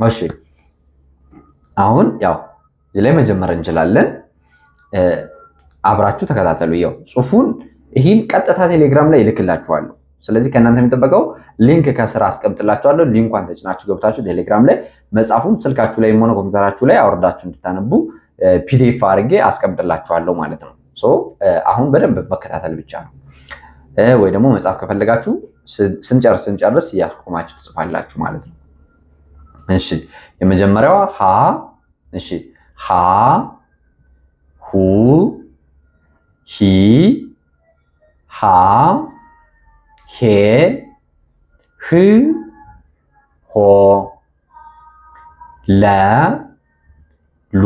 እሺ አሁን ያው እዚህ ላይ መጀመር እንችላለን። አብራችሁ ተከታተሉ። ያው ጽሁፉን ይህን ቀጥታ ቴሌግራም ላይ ይልክላችኋለሁ። ስለዚህ ከእናንተ የሚጠበቀው ሊንክ ከስራ አስቀምጥላችኋለሁ። ሊንኳን ተጭናችሁ ገብታችሁ ቴሌግራም ላይ መጽሐፉን ስልካችሁ ላይ ሆነ ኮምፒውተራችሁ ላይ አውርዳችሁ እንድታነቡ ፒዲኤፍ አድርጌ አስቀምጥላችኋለሁ ማለት ነው። አሁን በደንብ መከታተል ብቻ ነው። ወይ ደግሞ መጽሐፍ ከፈለጋችሁ ስንጨርስ እያስቆማችሁ ትጽፋላችሁ ማለት ነው። እሺ የመጀመሪያዋ ሀ። እሺ ሀ ሁ ሂ ሃ ሄ ህ ሆ ለ ሉ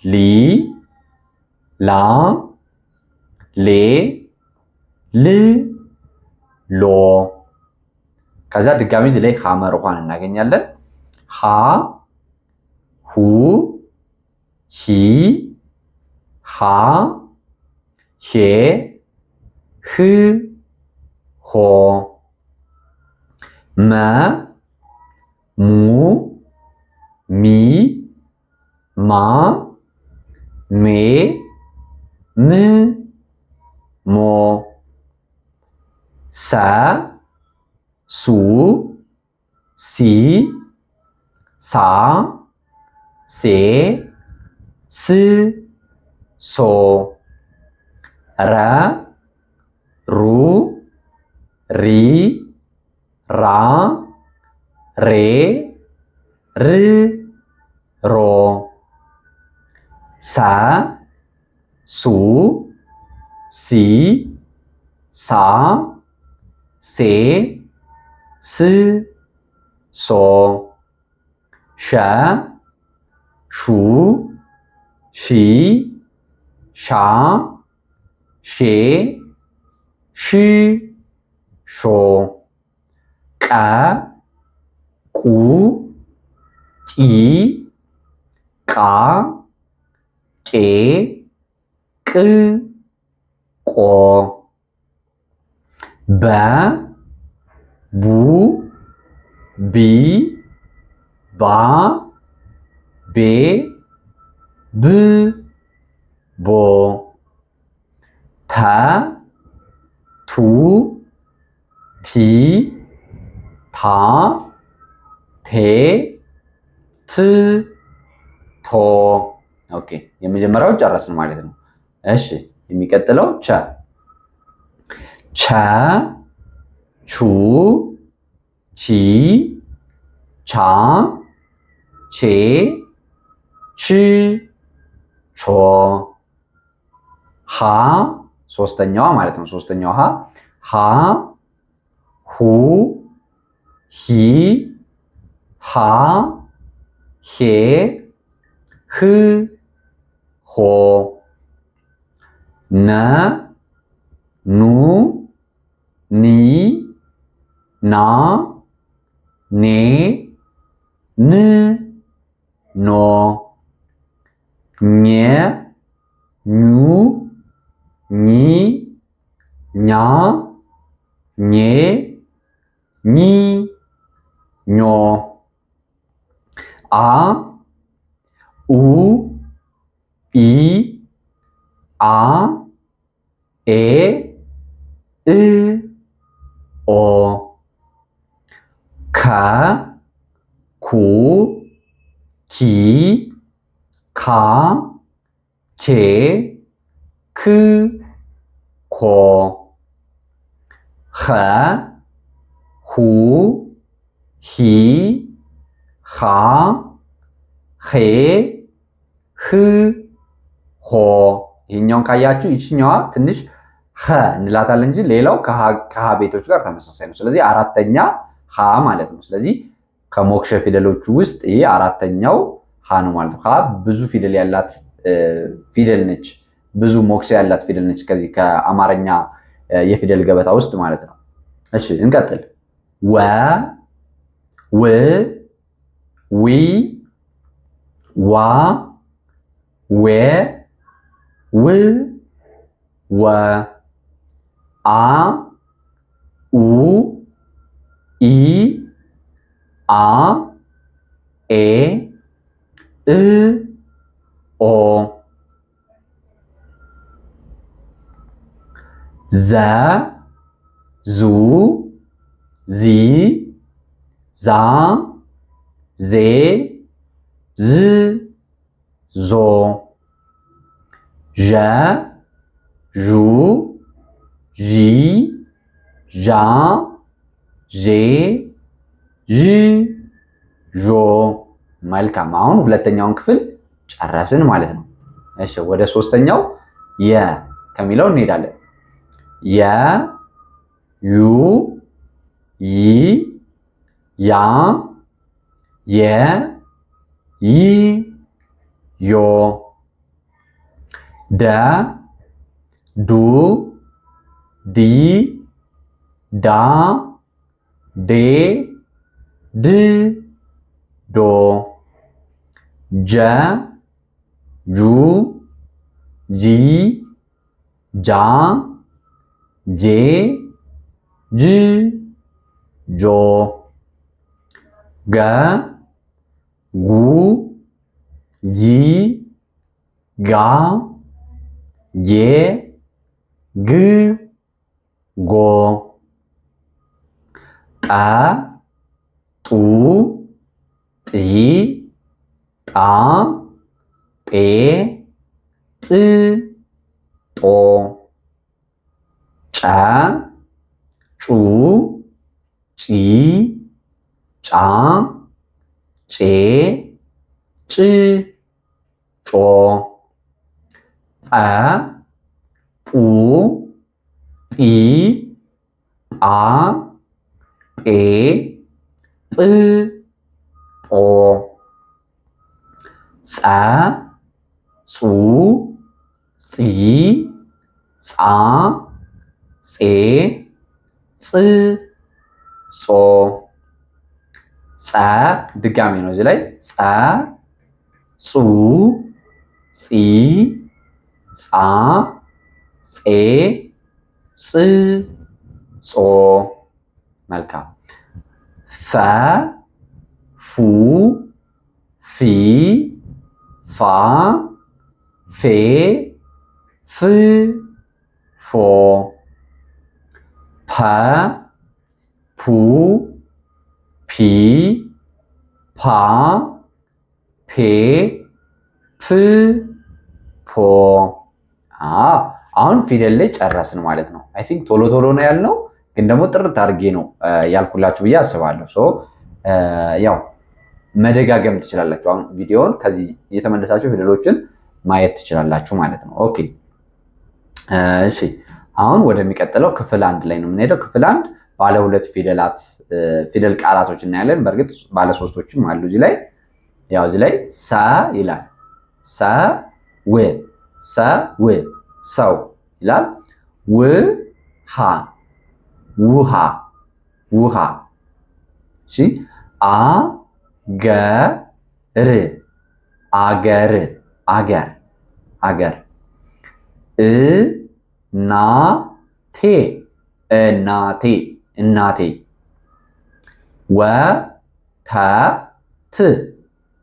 ሊ ላ ሌ ል ሎ ከዛ ድጋሚ እዚህ ላይ ሐመር ውሃን እናገኛለን። ሀ ሁ ሂ ሃ ሄ ህ ሆ መ ሙ ሚ ማ ሜ ም ሞ ሰ ሱ ሲ ሳ ሴ ስ ሶ ረ ሩ ሪ ራ ሬ ር ሮ ሰ ሱ ሲ ሳ ሴ ስ ሶ ሸ ሹ ሺ ሻ ሼ ሽ ሾ ቀ ቁ ቂ ቃ ቄ ቅ ቆ በ ቡ ቢ ባ ቤ ብ ቦ ተ ቱ ቲ ታ ቴ ት ቶ ኦኬ የመጀመሪያው ጨረስን ማለት ነው። እሺ የሚቀጥለው ቸ ቸ ቹ ቺ ቻ ቼ ች ቾ ሃ ሶስተኛዋ ማለት ነው። ሶስተኛዋ ሃ ሁ ሂ ሃ ሄ ህ ሆ ነ ኑ ኒ ና ኔ ን ኖ ኘ ኙ ኚ ኛ ኜ ኚ ኞ አ ኡ ኢ አ ኤ እ ኦ ከ ኩ ኪ ካ ኬ ክ ኮ ኸ ሁ ሂ ሃ ሄ ህ ሆ ይሄኛውን ካያችሁ ይችኛዋ ትንሽ ኸ እንላታለን እንጂ ሌላው ከሃ ቤቶች ጋር ተመሳሳይ ነው። ስለዚህ አራተኛ ሃ ማለት ነው። ስለዚህ ከሞክሸ ፊደሎች ውስጥ ይሄ አራተኛው ሃ ነው ማለት ነው። ሃ ብዙ ፊደል ያላት ፊደል ነች። ብዙ ሞክሸ ያላት ፊደል ነች ከዚህ ከአማርኛ የፊደል ገበታ ውስጥ ማለት ነው። እሺ እንቀጥል። ወ ው ዊ ዋ ዌ ው ወ አ ኡ ኢ አ እ ኦ ዘ ዙ ዚ ዛ ዜ ዝ ዞ ዠ ዡ ዢ ዣ ዤ ዥ ዦ። መልካም። አሁን ሁለተኛውን ክፍል ጨረስን ማለት ነው። እሺ ወደ ሶስተኛው የ ከሚለው እንሄዳለን። የ ዩ ይ ያ የ ይ ዮ ደ ዱ ዲ ዳ ዴ ድ ዶ ጀ ጁ ጂ ጃ ጄ ጅ ጆ ገ ጉ ጊ ጋ ጌ ግ ጎ ጠ ጡ ጢ ጣ ጤ ጥ ጦ ጨ ጩ ጪ ጫ ጬ ጭ ጮ ጰ ጱ ጲ ጳ ጴ ጵ ጶ ጸ ጹ ጺ ጻ ጼ ጽ ጾ ጸ ድጋሚ ነው እዚህ ላይ ጸ ጹ ጺ ጻ ጼ ጽ ጾ። መልካም። ፈ ፉ ፊ ፋ ፌ ፍ ፎ ፐ ፑ ፒ ፓ ፔ ፕ ፖ። አሁን ፊደል ላይ ጨረስን ማለት ነው። አይ ቲንክ ቶሎ ቶሎ ነው ያልነው፣ ግን ደግሞ ጥርት አድርጌ ነው ያልኩላችሁ ብዬ አስባለሁ። ሶ ያው መደጋገም ትችላላችሁ። አሁን ቪዲዮውን ከዚህ እየተመለሳችሁ ፊደሎችን ማየት ትችላላችሁ ማለት ነው። ኦኬ እሺ፣ አሁን ወደሚቀጥለው ክፍል አንድ ላይ ነው የምንሄደው። ክፍል አንድ ባለ ሁለት ፊደል ቃላቶች እናያለን። በእርግጥ ባለ ሶስቶችም አሉ እዚህ ላይ። ያው እዚህ ላይ ሰ ይላል። ሰ ው ሰ ው ሰው ይላል። ው ሃ ውሃ ውሃ። እሺ አ ገ ር አገር አገር አገር። እ ና ቴ እናቴ እናቴ። ወ ተ ት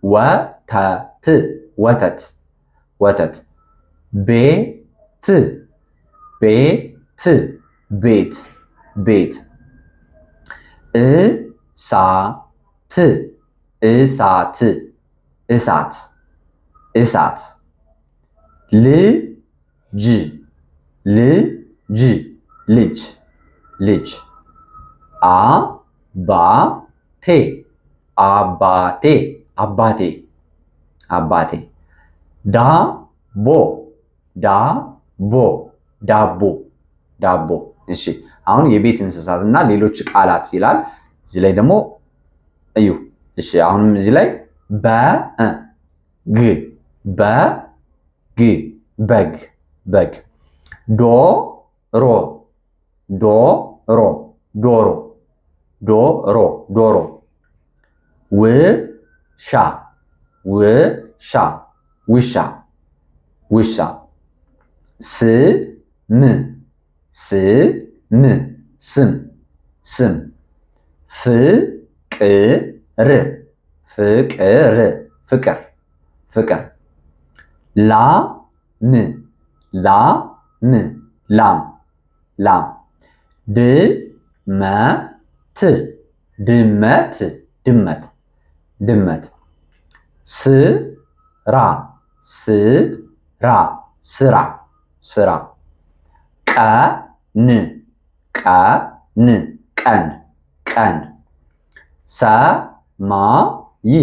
ወተት ወተት ወተት። ቤት ቤት ቤት ቤት። እሳት እሳት እሳት እሳት። ልጅ ልጅ ልጅ ልጅ። አባቴ አባቴ አባቴ አባቴ። ዳቦ ዳቦ ዳቦ ዳቦ። እሺ አሁን የቤት እንስሳት እና ሌሎች ቃላት ይላል። እዚህ ላይ ደግሞ እዩ። እሺ አሁንም እዚህ ላይ በግ በግ በግ በግ። ዶሮ ዶሮ ዶሮ ዶሮ ዶሮ። ውሻ ውሻ ውሻ ውሻ። ስም ስም ስም ስም። ፍቅር ፍቅር ፍቅር ፍቅር። ላም ላም ላም ላም። ድመት ድመት ድመት ድመት። ስራ ስራ ስራ ስራ። ቀን ቀን ቀን ቀን። ሰማይ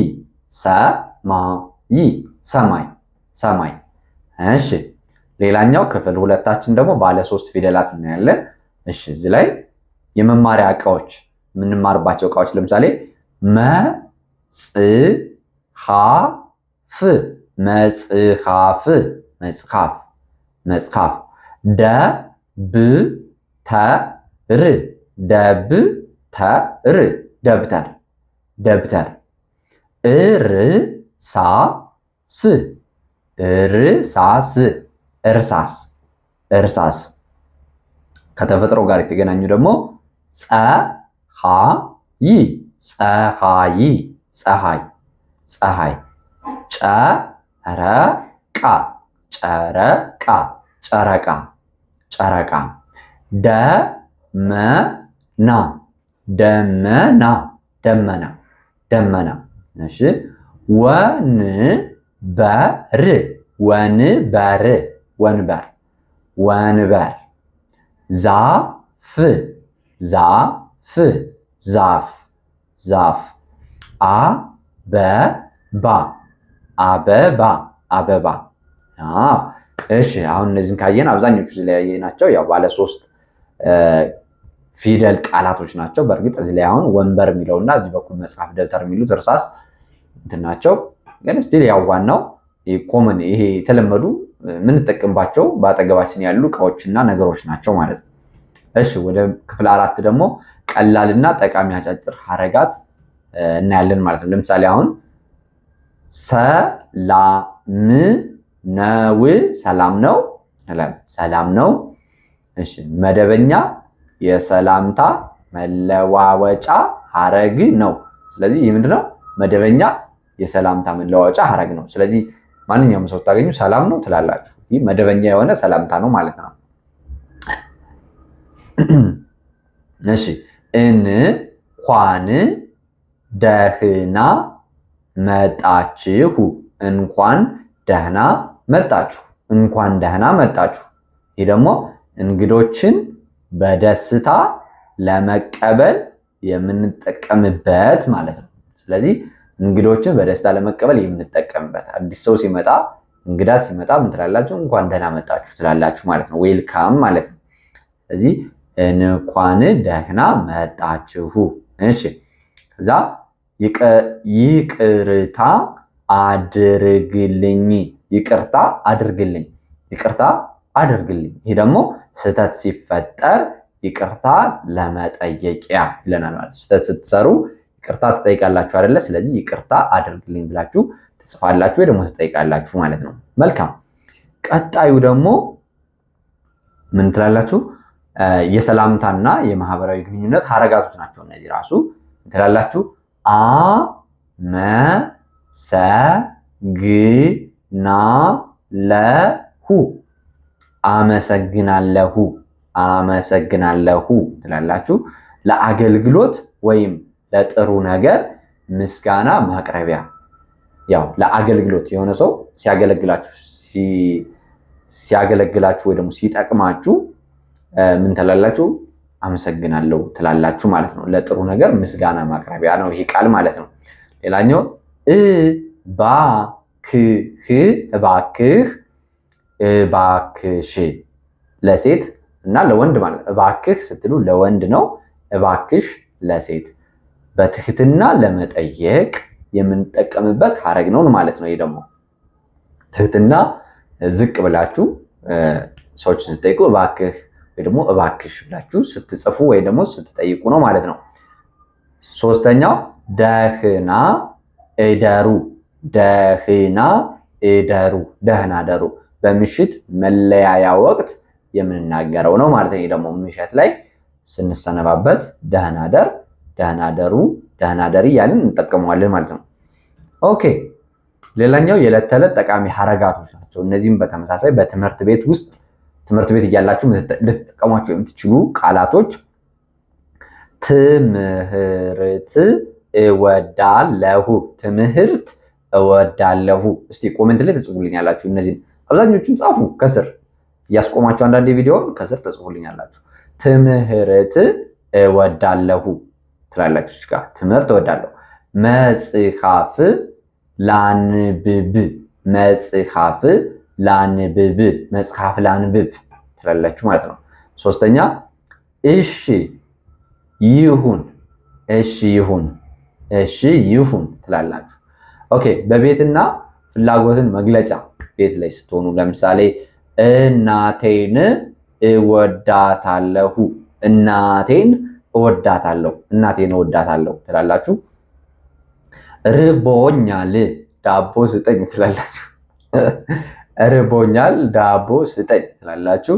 ሰማይ ሰማይ ሰማይ። እሺ ሌላኛው ክፍል ሁለታችን ደግሞ ባለ 3 ፊደላት እናያለን። እሺ እዚህ ላይ የመማሪያ እቃዎች የምንማርባቸው እቃዎች ለምሳሌ መጽሐፍ መጽሐፍ መጽሐፍ መጽሐፍ። ደብተር ደብተር ደብተር ደብተር። እርሳስ እርሳስ እርሳስ እርሳስ። ከተፈጥሮ ጋር የተገናኙ ደግሞ ፀሐይ ፀሐይ ፀሐይ ፀሐይ። ጨረቃ ጨረቃ ጨረቃ ጨረቃ። ደመና ደመና ደመና ደመና። እሺ ወንበር ወንበር ወንበር ወንበር። ዛፍ ዛፍ ዛፍ ዛፍ። አበባ አበባ አበባ። እሺ አሁን እነዚህን ካየን አብዛኞቹ ስለያየ ናቸው። ያው ባለ 3 ፊደል ቃላቶች ናቸው። በእርግጥ እዚህ ላይ አሁን ወንበር የሚለውና እዚህ በኩል መጽሐፍ፣ ደብተር የሚሉት እርሳስ እንትን ናቸው። ግን ስቲል ያው ዋናው ኮመን ይሄ የተለመዱ የምንጠቀምባቸው በአጠገባችን ያሉ እቃዎችና ነገሮች ናቸው ማለት ነው። እሺ ወደ ክፍል 4 ደግሞ ቀላልና ጠቃሚ አጫጭር ሐረጋት እናያለን ማለት ነው። ለምሳሌ አሁን ሰላም ነው ሰላም ነው እንላለን። ሰላም ነው። እሺ መደበኛ የሰላምታ መለዋወጫ ሐረግ ነው። ስለዚህ ይህ ምንድነው? መደበኛ የሰላምታ መለዋወጫ ሐረግ ነው። ስለዚህ ማንኛውም ሰው ታገኙ ሰላም ነው ትላላችሁ። ይህ መደበኛ የሆነ ሰላምታ ነው ማለት ነው። እሺ እንኳን ደህና መጣችሁ እንኳን ደህና መጣችሁ እንኳን ደህና መጣችሁ። ይህ ደግሞ እንግዶችን በደስታ ለመቀበል የምንጠቀምበት ማለት ነው። ስለዚህ እንግዶችን በደስታ ለመቀበል የምንጠቀምበት አዲስ ሰው ሲመጣ እንግዳ ሲመጣ ምን ትላላችሁ? እንኳን ደህና መጣችሁ ትላላችሁ ማለት ነው። ዌልካም ማለት ነው። ስለዚህ እንኳን ደህና መጣችሁ። እሺ ከዛ ይቅርታ አድርግልኝ ይቅርታ አድርግልኝ ይቅርታ አድርግልኝ። ይሄ ደግሞ ስህተት ሲፈጠር ይቅርታ ለመጠየቂያ ይለናል ማለት ነው። ስህተት ስትሰሩ ይቅርታ ትጠይቃላችሁ አይደለ? ስለዚህ ይቅርታ አድርግልኝ ብላችሁ ትጽፋላችሁ ወይ ደግሞ ትጠይቃላችሁ ማለት ነው። መልካም። ቀጣዩ ደግሞ ምን ትላላችሁ? የሰላምታና የማህበራዊ ግንኙነት ሐረጋቶች ናቸው እነዚህ ራሱ ትላላችሁ። አመሰግናለሁ አመሰግናለሁ አመሰግናለሁ ትላላችሁ። ለአገልግሎት ወይም ለጥሩ ነገር ምስጋና ማቅረቢያ። ያው ለአገልግሎት የሆነ ሰው ሲያገለግላችሁ ወይ ደግሞ ሲጠቅማችሁ ምን ትላላችሁ? አመሰግናለሁ ትላላችሁ ማለት ነው። ለጥሩ ነገር ምስጋና ማቅረቢያ ነው ይሄ ቃል ማለት ነው። ሌላኛው እባክህ እባክህ እባክሽ ለሴት እና ለወንድ ማለት ነው። እባክህ ስትሉ ለወንድ ነው፣ እባክሽ ለሴት። በትህትና ለመጠየቅ የምንጠቀምበት ሐረግ ነው ማለት ነው። ይሄ ደግሞ ትህትና ዝቅ ብላችሁ ሰዎችን ስትጠይቁ እባክህ ወይ ደግሞ እባክሽ ብላችሁ ስትጽፉ ወይ ደግሞ ስትጠይቁ ነው ማለት ነው። ሶስተኛው ደህና እደሩ ደህና እደሩ ደህና እደሩ። በምሽት መለያያ ወቅት የምንናገረው ነው ማለት ነው። ይሄ ደግሞ ምሽት ላይ ስንሰነባበት ደህና ደር፣ ደህና ደሩ፣ ደህና ደሪ እያልን እንጠቀመዋለን ማለት ነው። ኦኬ ሌላኛው የዕለት ተዕለት ጠቃሚ ሐረጋቶች ናቸው። እነዚህም በተመሳሳይ በትምህርት ቤት ውስጥ ትምህርት ቤት እያላችሁ ልትጠቀሟቸው የምትችሉ ቃላቶች ትምህርት እወዳለሁ፣ ትምህርት እወዳለሁ። እስቲ ኮሜንት ላይ ተጽፉልኛላችሁ። እነዚህን አብዛኞቹን ጻፉ ከስር እያስቆማችሁ አንዳንድ ቪዲዮውን ከስር ተጽፉልኛላችሁ። ትምህርት እወዳለሁ ትላላችሁ። ጋር ትምህርት እወዳለሁ። መጽሐፍ ላንብብ፣ መጽሐፍ ላንብብ፣ መጽሐፍ ላንብብ ትላላችሁ ማለት ነው። ሶስተኛ እሺ ይሁን፣ እሺ ይሁን፣ እሺ ይሁን ትላላችሁ። ኦኬ በቤትና ፍላጎትን መግለጫ ቤት ላይ ስትሆኑ ለምሳሌ እናቴን እወዳታለሁ፣ እናቴን እወዳታለሁ፣ እናቴን እወዳታለሁ ትላላችሁ። ርቦኛል ዳቦ ስጠኝ ትላላችሁ። ርቦኛል ዳቦ ስጠኝ ትላላችሁ።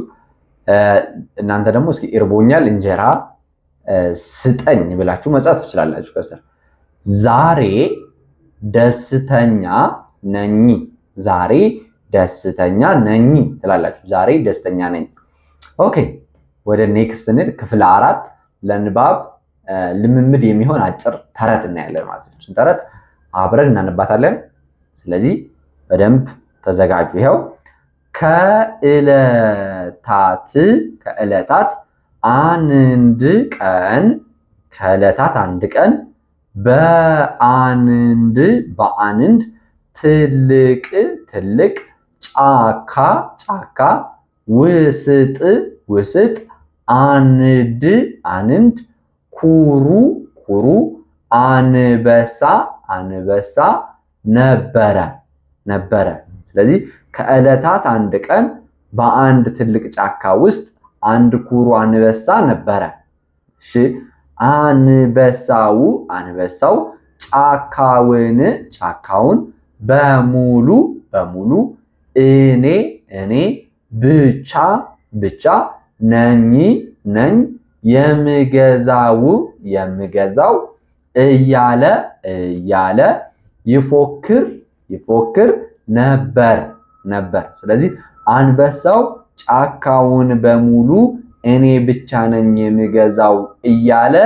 እናንተ ደግሞ እስኪ እርቦኛል እንጀራ ስጠኝ ብላችሁ መጻፍ ትችላላችሁ ከስር። ዛሬ ደስተኛ ነኝ፣ ዛሬ ደስተኛ ነኝ ትላላችሁ። ዛሬ ደስተኛ ነኝ። ኦኬ ወደ ኔክስት እንሂድ። ክፍል 4 ለንባብ ልምምድ የሚሆን አጭር ተረት እናያለን ማለት ነው። እችን ተረት አብረን እናነባታለን። ስለዚህ በደንብ ተዘጋጁ። ይኸው ከዕለታት አንድ ቀን፣ ከዕለታት አንድ ቀን በአንድ ትልቅ ጫካ ውስጥ አንድ ኩሩ አንበሳ ነበረ። ስለዚህ ከዕለታት አንድ ቀን በአንድ ትልቅ ጫካ ውስጥ አንድ ኩሩ አንበሳ ነበረ። እሺ አንበሳው ጫካውን በሙሉ እኔ ብቻ ነኝ የምገዛው እያለ ይፎክር ነበር። ስለዚህ አንበሳው ጫካውን በሙሉ እኔ ብቻ ነኝ የምገዛው እያለ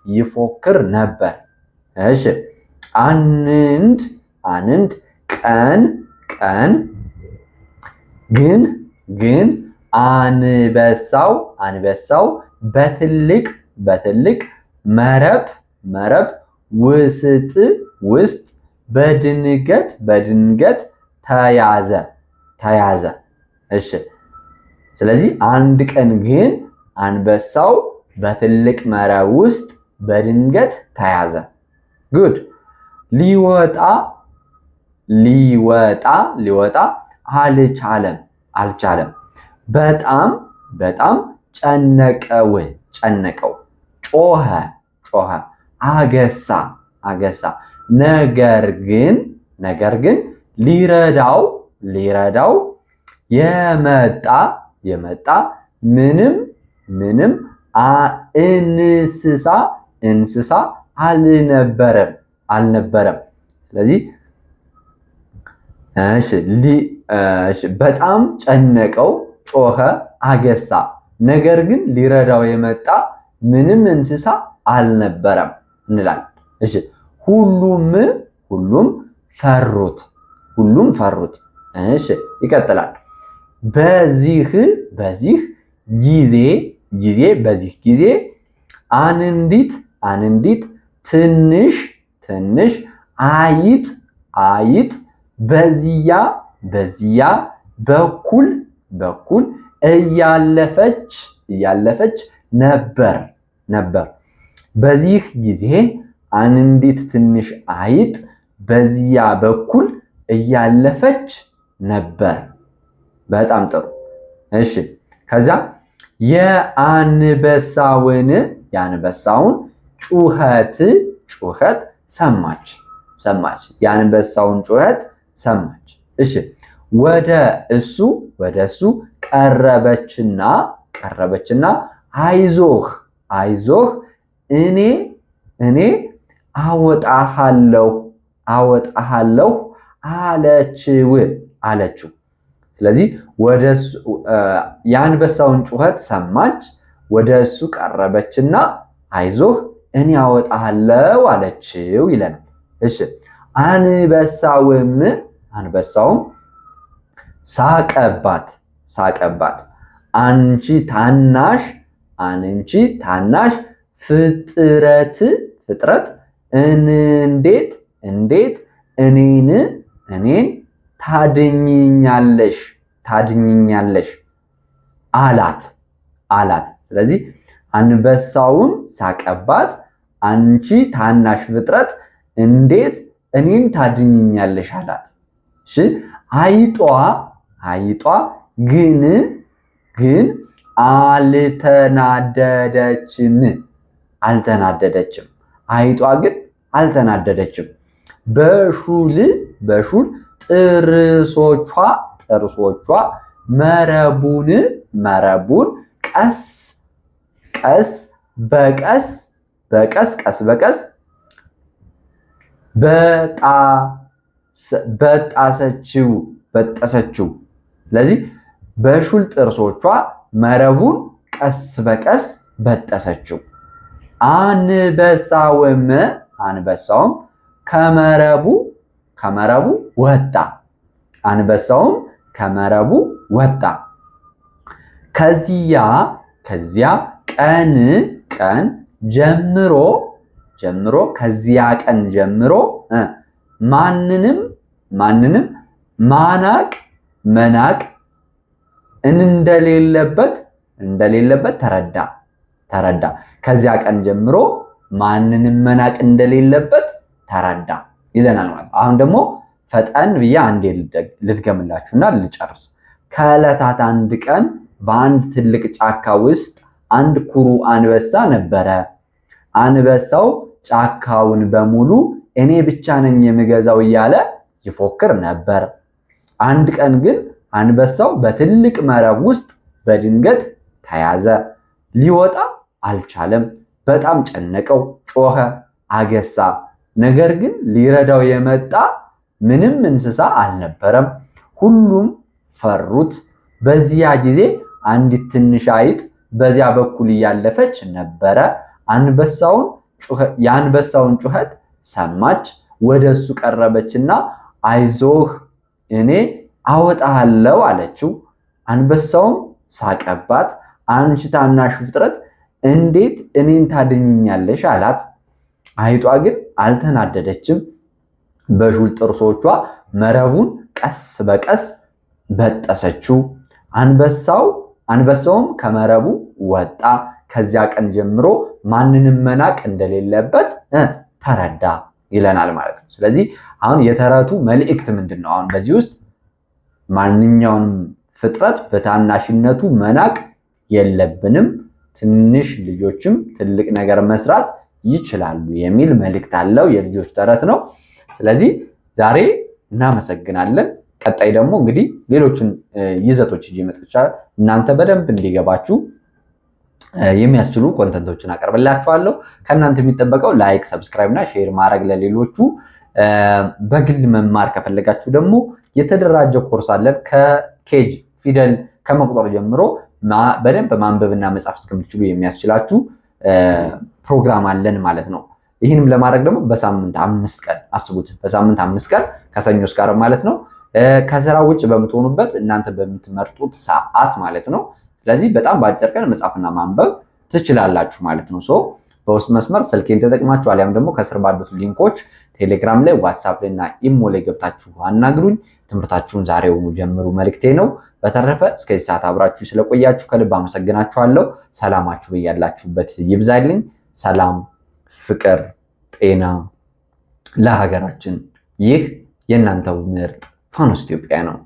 ይፎክር ነበር። እሺ አንድ ቀን ግን አንበሳው በትልቅ መረብ ውስጥ በድንገት ተያዘ። እሺ ስለዚህ አንድ ቀን ግን አንበሳው በትልቅ መረብ ውስጥ በድንገት ተያዘ። ጉድ ሊወጣ አልቻለም። በጣም ጨነቀው። ጮኸ፣ አገሳ። ነገር ግን ሊረዳው የመጣ ምንም እንስሳ አልነበረም። ስለዚህ በጣም ጨነቀው፣ ጮኸ፣ አገሳ። ነገር ግን ሊረዳው የመጣ ምንም እንስሳ አልነበረም እንላለን። እሺ ሁሉም ፈሩት። እሺ ይቀጥላል። በዚህ ጊዜ አንዲት ትንሽ አይጥ በዚያ በኩል እያለፈች ነበር። በዚህ ጊዜ አንዲት ትንሽ አይጥ በዚያ በኩል እያለፈች ነበር። በጣም ጥሩ። እሺ ከዛ የአንበሳውን ጩኸት ሰማች። የአንበሳውን ጩኸት ሰማች። እሺ ወደ እሱ ቀረበችና አይዞህ እኔ አወጣሃለሁ አለችው። ስለዚህ የአንበሳውን ጩኸት ሰማች፣ ወደ እሱ ቀረበችና አይዞህ እኔ አወጣለሁ አለችው ይለናል። እሺ አንበሳውም ሳቀባት አንቺ ታናሽ ፍጥረት እንዴት እኔን ታድኝኛለሽ አላት። ስለዚህ አንበሳውም ሳቀባት አንቺ ታናሽ ፍጥረት እንዴት እኔን ታድኝኛለሽ አላት። እሺ አይጧ ግን አልተናደደችም። አይጧ ግን አልተናደደችም። በሹል ጥርሶቿ መረቡን ቀስ በቀስ በጠሰችው። ስለዚህ በሹል ጥርሶቿ መረቡን ቀስ በቀስ በጠሰችው። አንበሳውም ከመረቡ ወጣ። ከዚያ ቀን ጀምሮ ማንንም መናቅ እንደሌለበት ተረዳ። ከዚያ ቀን ጀምሮ ማንንም መናቅ እንደሌለበት ተረዳ ይለናል ማለት ነው። አሁን ደግሞ ፈጠን ብዬ አንዴ ልድገምላችሁና ልጨርስ። ከዕለታት አንድ ቀን በአንድ ትልቅ ጫካ ውስጥ አንድ ኩሩ አንበሳ ነበረ። አንበሳው ጫካውን በሙሉ እኔ ብቻ ነኝ የምገዛው እያለ ይፎክር ነበር። አንድ ቀን ግን አንበሳው በትልቅ መረብ ውስጥ በድንገት ተያዘ። ሊወጣ አልቻለም። በጣም ጨነቀው፣ ጮኸ፣ አገሳ። ነገር ግን ሊረዳው የመጣ ምንም እንስሳ አልነበረም። ሁሉም ፈሩት። በዚያ ጊዜ አንዲት ትንሽ አይጥ በዚያ በኩል እያለፈች ነበረ። የአንበሳውን ጩኸት ሰማች። ወደ እሱ ቀረበችና አይዞህ እኔ አወጣለሁ አለችው። አንበሳውም ሳቀባት። አንቺ ታናሽ ፍጥረት እንዴት እኔን ታድኝኛለሽ አላት። አይጧ ግን አልተናደደችም። በሹል ጥርሶቿ መረቡን ቀስ በቀስ በጠሰችው። አንበሳውም ከመረቡ ወጣ። ከዚያ ቀን ጀምሮ ማንንም መናቅ እንደሌለበት ተረዳ ይለናል ማለት ነው። ስለዚህ አሁን የተረቱ መልእክት ምንድን ነው? አሁን በዚህ ውስጥ ማንኛውንም ፍጥረት በታናሽነቱ መናቅ የለብንም፣ ትንሽ ልጆችም ትልቅ ነገር መስራት ይችላሉ የሚል መልእክት አለው። የልጆች ተረት ነው። ስለዚህ ዛሬ እናመሰግናለን። ቀጣይ ደግሞ እንግዲህ ሌሎችን ይዘቶች ይዤ መጥቻለሁ። እናንተ በደንብ እንዲገባችሁ የሚያስችሉ ኮንተንቶችን አቀርብላችኋለሁ። ከእናንተ የሚጠበቀው ላይክ፣ ሰብስክራይብ እና ሼር ማድረግ ለሌሎቹ። በግል መማር ከፈለጋችሁ ደግሞ የተደራጀ ኮርስ አለን። ከኬጅ ፊደል ከመቁጠር ጀምሮ በደንብ ማንበብና መጻፍ እስከምትችሉ የሚያስችላችሁ ፕሮግራም አለን ማለት ነው። ይህንም ለማድረግ ደግሞ በሳምንት 5 ቀን አስቡት፣ በሳምንት 5 ቀን ከሰኞ እስከ ዓርብ ማለት ነው። ከስራ ውጭ በምትሆኑበት እናንተ በምትመርጡት ሰዓት ማለት ነው። ስለዚህ በጣም በአጭር ቀን መጻፍና ማንበብ ትችላላችሁ ማለት ነው። በውስጥ መስመር ስልኬን ተጠቅማችሁ አሊያም ደግሞ ከስር ባሉት ሊንኮች ቴሌግራም ላይ፣ ዋትሳፕ ላይ እና ኢሞ ላይ ገብታችሁ አናግሩኝ። ትምህርታችሁን ዛሬውኑ ጀምሩ መልክቴ ነው። በተረፈ እስከዚህ ሰዓት አብራችሁ ስለቆያችሁ ከልብ አመሰግናችኋለሁ። ሰላማችሁ በያላችሁበት ይብዛልኝ። ሰላም፣ ፍቅር፣ ጤና ለሀገራችን። ይህ የእናንተው ምርጥ ፋኖስ ኢትዮጵያ ነው።